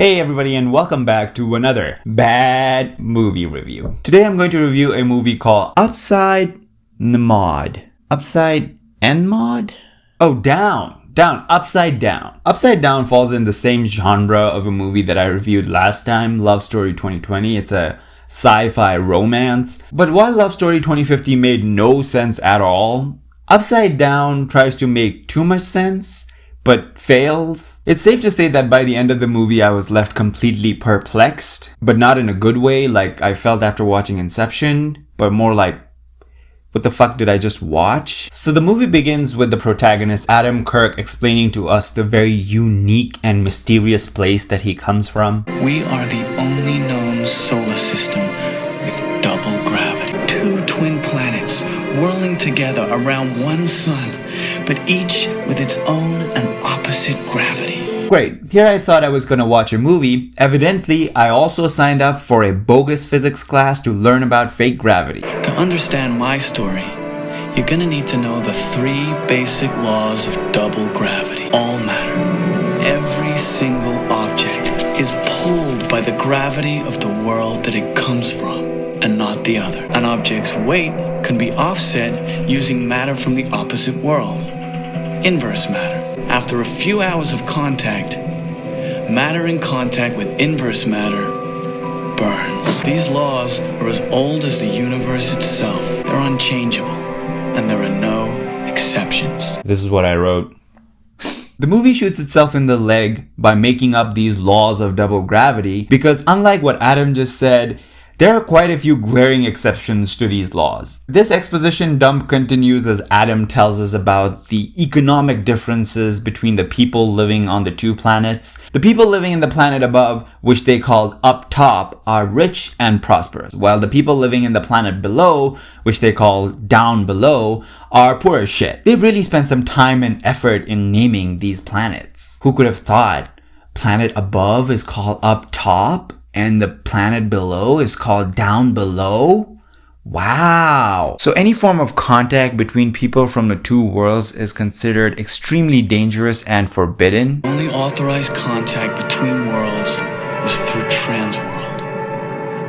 Hey everybody, and welcome back to another bad movie review. Today I'm going to review a movie called Upside Mod. Upside N Mod? Oh, Upside Down. Upside Down falls in the same genre of a movie that I reviewed last time, Love Story 2020. It's a sci-fi romance. But while Love Story 2050 made no sense at all, Upside Down tries to make too much sense, but fails. It's safe to say that by the end of the movie I was left completely perplexed, but not in a good way like I felt after watching Inception, but more like, what the fuck did I just watch? So the movie begins with the protagonist Adam Kirk explaining to us the very unique and mysterious place that he comes from. We are the only known solar system with double gravity. Two twin planets whirling together around one sun, but each with its own and opposite gravity. Great, here I thought I was gonna watch a movie. Evidently, I also signed up for a bogus physics class to learn about fake gravity. To understand my story, you're gonna need to know the three basic laws of double gravity. All matter, every single object is pulled by the gravity of the world that it comes from, and not the other. An object's weight can be offset using matter from the opposite world, inverse matter. After a few hours of contact, matter in contact with inverse matter burns. These laws are as old as the universe itself. They're unchangeable, and there are no exceptions. This is what I wrote. The movie shoots itself in the leg by making up these laws of double gravity because, unlike what Adam just said, there are quite a few glaring exceptions to these laws. This exposition dump continues as Adam tells us about the economic differences between the people living on the two planets. The people living in the planet above, which they called up top, are rich and prosperous, while the people living in the planet below, which they call down below, are poor as shit. They've really spent some time and effort in naming these planets. Who could have thought planet above is called up top? And the planet below is called down below? Wow. So any form of contact between people from the two worlds is considered extremely dangerous and forbidden. Only authorized contact between worlds was through Transworld,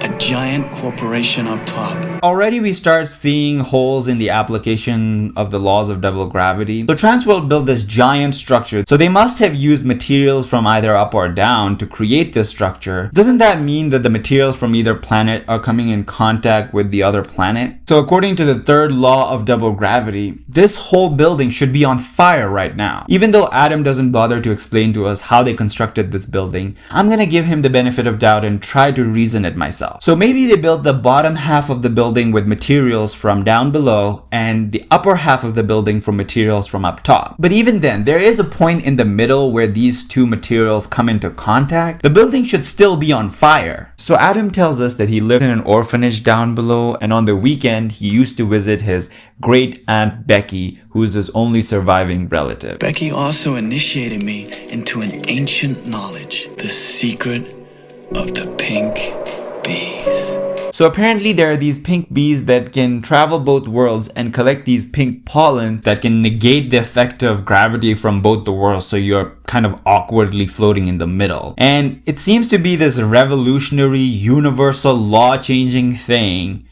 a giant corporation up top. Already we start seeing holes in the application of the laws of double gravity. So Transworld built this giant structure, so they must have used materials from either up or down to create this structure. Doesn't that mean that the materials from either planet are coming in contact with the other planet? So according to the third law of double gravity, this whole building should be on fire right now. Even though Adam doesn't bother to explain to us how they constructed this building, I'm gonna give him the benefit of doubt and try to reason it myself. So maybe they built the bottom half of the building with materials from down below and the upper half of the building from materials from up top. But even then, there is a point in the middle where these two materials come into contact. The building should still be on fire. So Adam tells us that he lived in an orphanage down below, and on the weekend he used to visit his great aunt Becky, who is his only surviving relative. Becky also initiated me into an ancient knowledge, the secret of the pink bees. So apparently there are these pink bees that can travel both worlds and collect these pink pollen that can negate the effect of gravity from both the worlds, so you're kind of awkwardly floating in the middle. And it seems to be this revolutionary, universal, law-changing thing,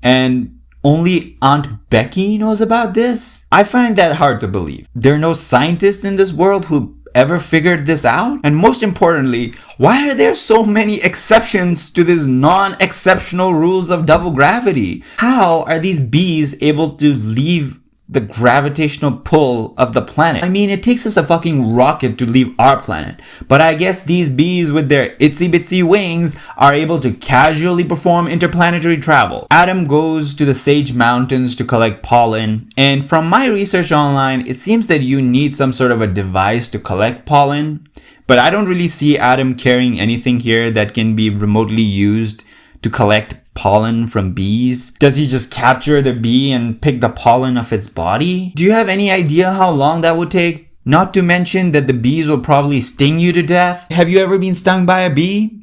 and only Aunt Becky knows about this? I find that hard to believe. There are no scientists in this world who ever figured this out? And most importantly, why are there so many exceptions to these non-exceptional rules of double gravity? How are these bees able to leave the gravitational pull of the planet? I mean, it takes us a fucking rocket to leave our planet, but I guess these bees with their itsy bitsy wings are able to casually perform interplanetary travel. Adam goes to the Sage Mountains to collect pollen, and from my research online, it seems that you need some sort of a device to collect pollen, but I don't really see Adam carrying anything here that can be remotely used to collect pollen from bees. Does he just capture the bee and pick the pollen off its body? Do you have any idea how long that would take? Not to mention that the bees will probably sting you to death. Have you ever been stung by a bee?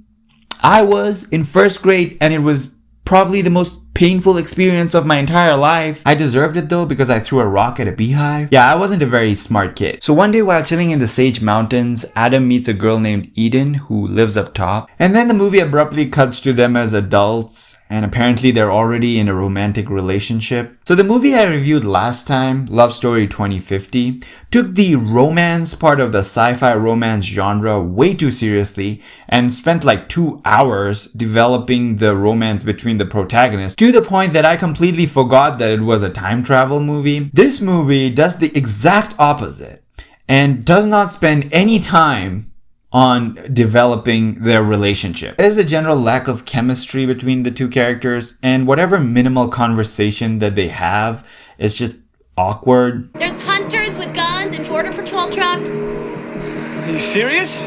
I was in first grade, and it was probably the most painful experience of my entire life. I deserved it though because I threw a rock at a beehive. Yeah, I wasn't a very smart kid. So one day while chilling in the Sage Mountains, Adam meets a girl named Eden who lives up top. And then the movie abruptly cuts to them as adults, and apparently they're already in a romantic relationship. So the movie I reviewed last time, Love Story 2050, took the romance part of the sci-fi romance genre way too seriously and spent like 2 hours developing the romance between the protagonists to the point that I completely forgot that it was a time travel movie. This movie does the exact opposite and does not spend any time on developing their relationship. There's a general lack of chemistry between the two characters, and whatever minimal conversation that they have is just awkward. There's hunters with guns and border patrol trucks. Are you serious?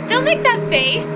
Don't make that face.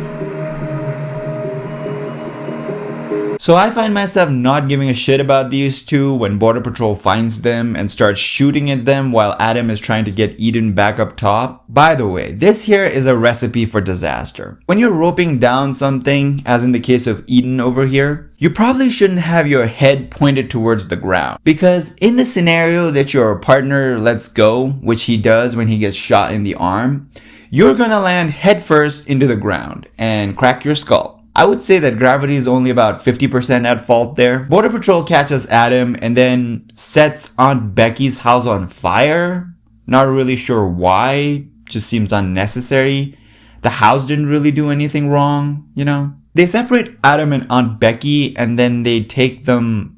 So I find myself not giving a shit about these two when Border Patrol finds them and starts shooting at them while Adam is trying to get Eden back up top. By the way, this here is a recipe for disaster. When you're roping down something, as in the case of Eden over here, you probably shouldn't have your head pointed towards the ground. Because in the scenario that your partner lets go, which he does when he gets shot in the arm, you're gonna land headfirst into the ground and crack your skull. I would say that gravity is only about 50% at fault there. Border Patrol catches Adam and then sets Aunt Becky's house on fire. Not really sure why, just seems unnecessary. The house didn't really do anything wrong, you know? They separate Adam and Aunt Becky and then they take them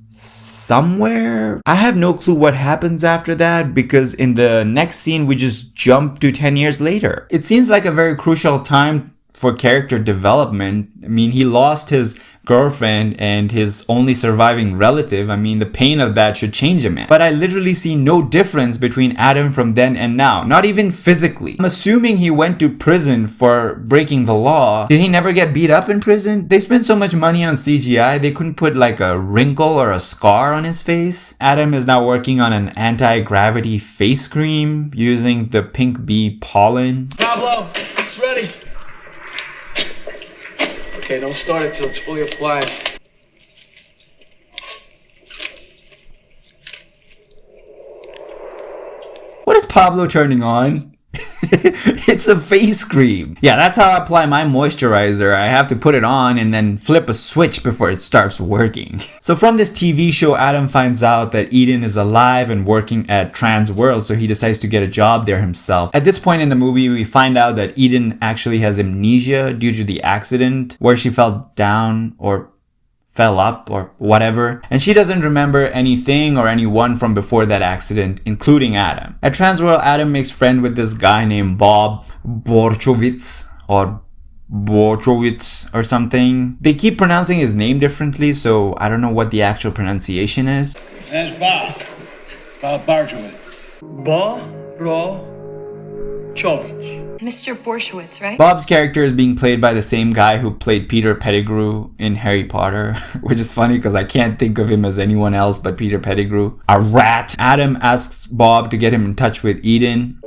somewhere. I have no clue what happens after that because in the next scene we just jump to 10 years later. It seems like a very crucial time for character development. I mean, he lost his girlfriend and his only surviving relative. I mean, the pain of that should change a man. But I literally see no difference between Adam from then and now, not even physically. I'm assuming he went to prison for breaking the law. Did he never get beat up in prison? They spent so much money on CGI, they couldn't put like a wrinkle or a scar on his face. Adam is now working on an anti-gravity face cream using the pink bee pollen. Pablo, it's ready. Okay, don't start it till it's fully applied. What is Pablo turning on? It's a face cream. Yeah, that's how I apply my moisturizer. I have to put it on and then flip a switch before it starts working. So from this TV show, Adam finds out that Eden is alive and working at Trans World, so he decides to get a job there himself. At this point in the movie, we find out that Eden actually has amnesia due to the accident where she fell down or fell up or whatever, and she doesn't remember anything or anyone from before that accident, including Adam. At Transworld, Adam makes friend with this guy named Bob Borchowitz or Borchowitz or something. They keep pronouncing his name differently, so I don't know what the actual pronunciation is. That's Bob. Bob Borchowitz. Mr. Borshowitz, right? Bob's character is being played by the same guy who played Peter Pettigrew in Harry Potter, which is funny because I can't think of him as anyone else but Peter Pettigrew. A rat. Adam asks Bob to get him in touch with Eden.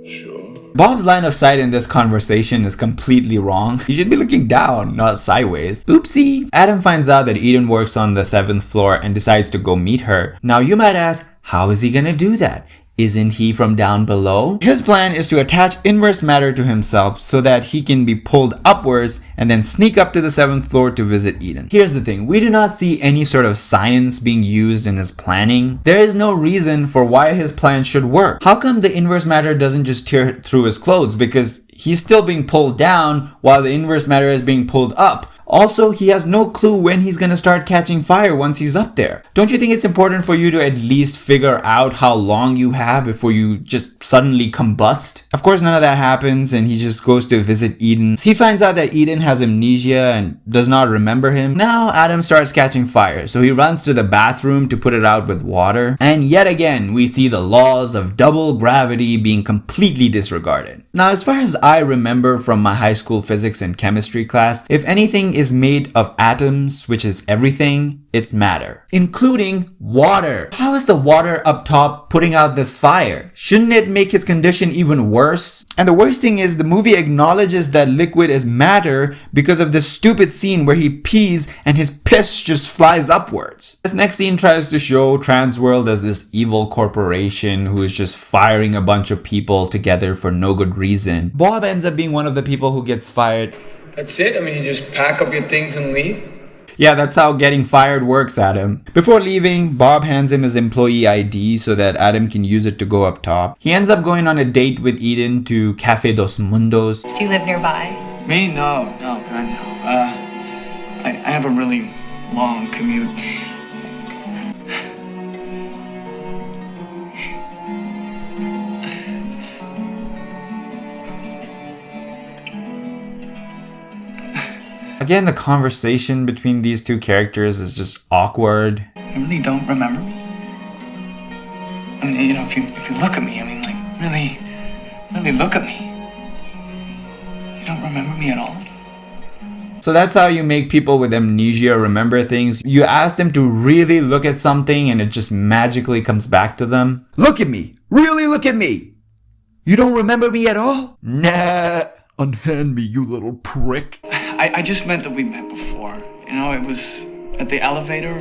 Sure. Bob's line of sight in this conversation is completely wrong. He should be looking down, not sideways. Oopsie. Adam finds out that Eden works on the 7th floor and decides to go meet her. Now you might ask, how is he gonna do that? Isn't he from down below? His plan is to attach inverse matter to himself so that he can be pulled upwards and then sneak up to the 7th floor to visit Eden. Here's the thing, we do not see any sort of science being used in his planning. There is no reason for why his plan should work. How come the inverse matter doesn't just tear through his clothes? Because he's still being pulled down while the inverse matter is being pulled up. Also, he has no clue when he's gonna start catching fire once he's up there. Don't you think it's important for you to at least figure out how long you have before you just suddenly combust? Of course, none of that happens and he just goes to visit Eden. He finds out that Eden has amnesia and does not remember him. Now Adam starts catching fire, so he runs to the bathroom to put it out with water. And yet again, we see the laws of double gravity being completely disregarded. Now, as far as I remember from my high school physics and chemistry class, if anything is made of atoms, which is everything. It's matter, including water. How is the water up top putting out this fire? Shouldn't it make his condition even worse? And the worst thing is the movie acknowledges that liquid is matter because of this stupid scene where he pees and his piss just flies upwards. This next scene tries to show Transworld as this evil corporation who is just firing a bunch of people together for no good reason. Bob ends up being one of the people who gets fired. That's it? I mean, you just pack up your things and leave? Yeah, that's how getting fired works, Adam. Before leaving, Bob hands him his employee ID so that Adam can use it to go up top. He ends up going on a date with Eden to Cafe Dos Mundos. Do you live nearby? Me? No, God, no. I have a really long commute. Again, the conversation between these two characters is just awkward. You really don't remember me? I mean, you know, if you look at me, I mean, like, really look at me. You don't remember me at all? So that's how you make people with amnesia remember things. You ask them to really look at something and it just magically comes back to them. Look at me! Really look at me! You don't remember me at all? Nah. Unhand me, you little prick. I just meant that we met before. You know, it was at the elevator,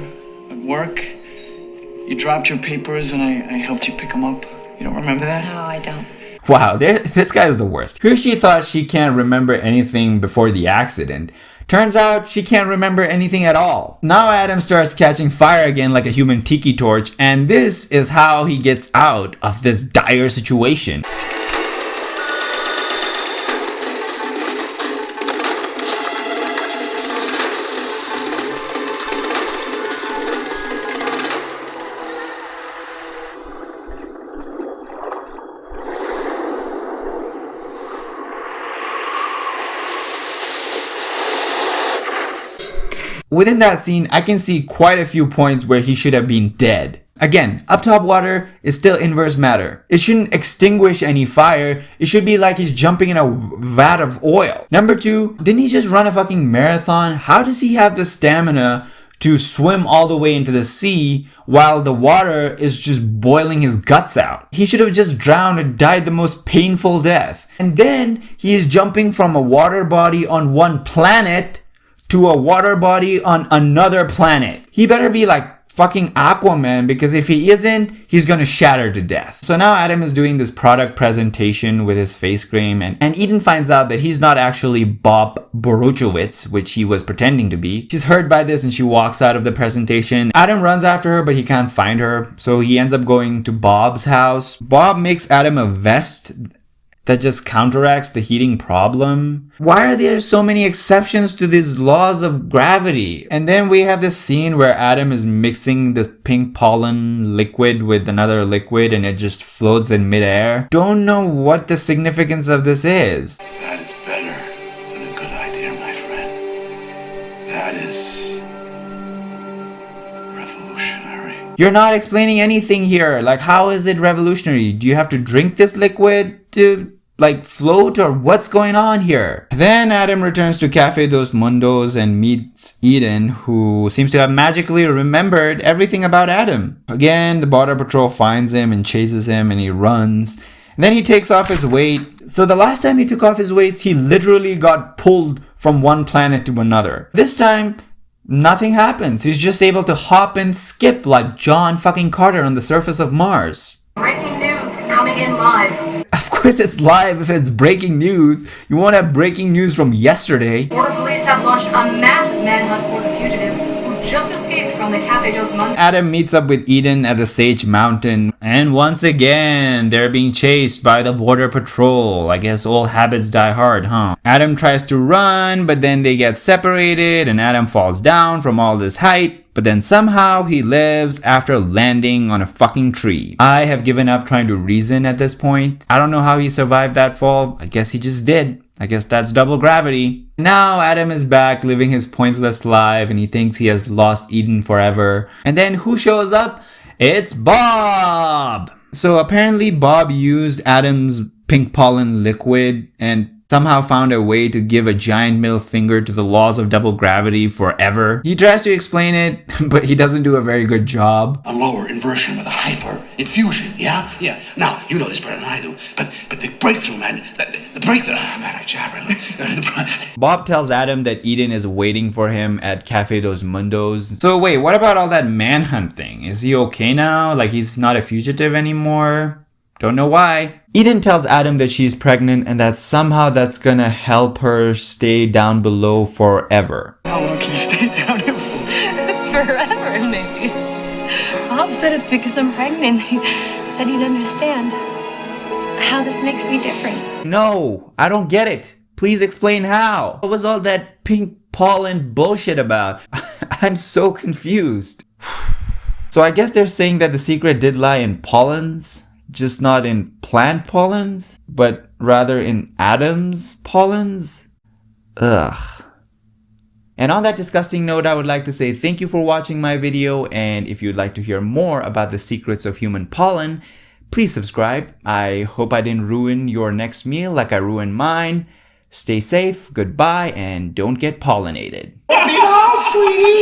at work. You dropped your papers and I helped you pick them up. You don't remember that? No, I don't. Wow, this guy is the worst. Here she thought she can't remember anything before the accident. Turns out she can't remember anything at all. Now Adam starts catching fire again like a human tiki torch, and this is how he gets out of this dire situation. Within that scene, I can see quite a few points where he should have been dead. Again, up top water is still inverse matter. It shouldn't extinguish any fire. It should be like he's jumping in a vat of oil. Number 2, didn't he just run a fucking marathon? How does he have the stamina to swim all the way into the sea while the water is just boiling his guts out? He should have just drowned and died the most painful death. And then he is jumping from a water body on one planet to a water body on another planet. He better be like fucking Aquaman, because if he isn't, he's gonna shatter to death. So now Adam is doing this product presentation with his face cream, and Eden finds out that he's not actually Bob Borowitz, which he was pretending to be. She's hurt by this and she walks out of the presentation. Adam runs after her, but he can't find her, so he ends up going to Bob's house. Bob makes Adam a vest that just counteracts the heating problem. Why are there so many exceptions to these laws of gravity? And then we have this scene where Adam is mixing this pink pollen liquid with another liquid and it just floats in midair. Don't know what the significance of this is. That is better than a good idea, my friend. That is revolutionary. You're not explaining anything here. Like, how is it revolutionary? Do you have to drink this liquid to like float, or what's going on here? Then Adam returns to Cafe Dos Mundos and meets Eden, who seems to have magically remembered everything about Adam. Again, the border patrol finds him and chases him and he runs. And then he takes off his weight. So the last time he took off his weights, he literally got pulled from one planet to another. This time, nothing happens. He's just able to hop and skip like John fucking Carter on the surface of Mars. Breaking news coming in live. Of course it's live if it's breaking news. You won't have breaking news from yesterday. Border police have launched a massive manhunt for the fugitive who just escaped from the Cafe Dos Mundos. Adam meets up with Eden at the Sage Mountain, and once again, they're being chased by the border patrol. I guess old habits die hard, huh? Adam tries to run, but then they get separated, and Adam falls down from all this height. But then somehow he lives after landing on a fucking tree. I have given up trying to reason at this point. I don't know how he survived that fall. I guess he just did. I guess that's double gravity. Now Adam is back living his pointless life and he thinks he has lost Eden forever. And then who shows up? It's Bob! So apparently Bob used Adam's pink pollen liquid and somehow found a way to give a giant middle finger to the laws of double gravity forever. He tries to explain it, but he doesn't do a very good job. A lower inversion with a hyper infusion, yeah? Yeah. Now, you know this better than I do, but the breakthrough, man, the breakthrough, man, I jabbering. Bob tells Adam that Eden is waiting for him at Cafe Dos Mundos. So wait, what about all that manhunt thing? Is he okay now? Like he's not a fugitive anymore? Don't know why. Eden tells Adam that she's pregnant and that somehow that's gonna help her stay down below forever. How long can you stay down here for? Forever, maybe. Bob said it's because I'm pregnant. He said he'd understand how this makes me different. No, I don't get it. Please explain how. What was all that pink pollen bullshit about? I'm so confused. So I guess they're saying that the secret did lie in pollens, just not in plant pollens, but rather in Adam's pollens? Ugh. And on that disgusting note, I would like to say thank you for watching my video, and if you'd like to hear more about the secrets of human pollen, please subscribe. I hope I didn't ruin your next meal like I ruined mine. Stay safe, goodbye, and don't get pollinated. Let me out, sweetie!